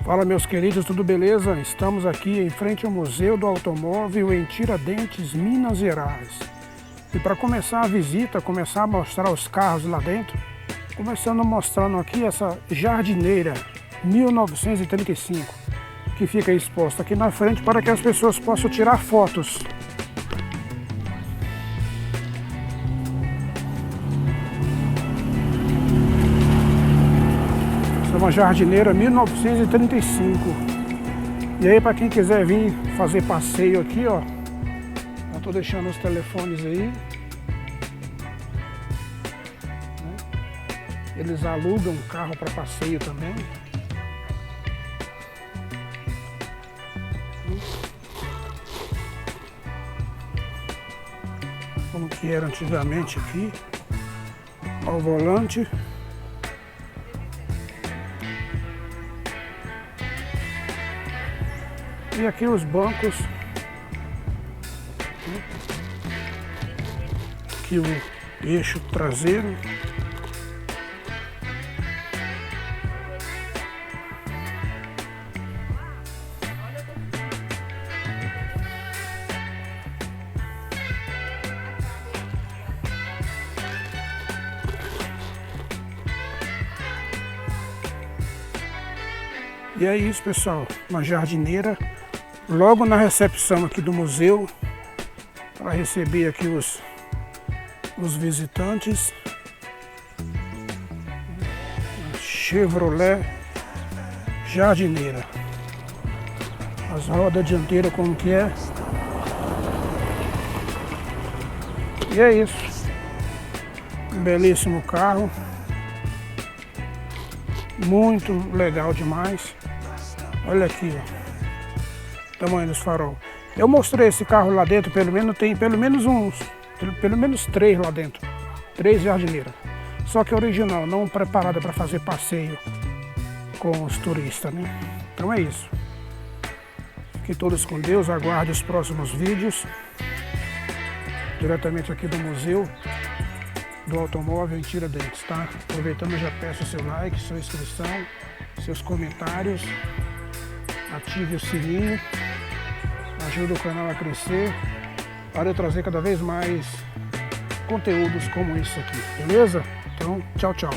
Fala, meus queridos, tudo beleza? Estamos aqui em frente ao Museu do Automóvel em Tiradentes, Minas Gerais. E para começar a visita, começar a mostrar os carros lá dentro, começando mostrando aqui essa jardineira 1935, que fica exposta aqui na frente para que as pessoas possam tirar fotos. Uma jardineira 1935. E aí, para quem quiser vir fazer passeio aqui, ó, eu tô deixando os telefones aí. Eles alugam um carro para passeio também. Como que era antigamente aqui. Ó, o volante. E aqui os bancos, aqui o eixo traseiro, e é isso, pessoal, uma jardineira. Logo na recepção aqui do museu, para receber aqui os visitantes. Chevrolet jardineira. As rodas dianteiras como que é. E é isso. Um belíssimo carro. Muito legal demais. Olha aqui, ó. Tamanho dos farol. Eu mostrei esse carro lá dentro, pelo menos tem pelo menos 3 lá dentro. 3 jardineiras. Só que original, não preparada para fazer passeio com os turistas, né? Então é isso. Fiquem todos com Deus, aguarde os próximos vídeos. Diretamente aqui do Museu do Automóvel em Tiradentes, tá? Aproveitando, já peço seu like, sua inscrição, seus comentários. Ative o sininho, ajuda o canal a crescer, para eu trazer cada vez mais conteúdos como esse aqui, beleza? Então, tchau, tchau.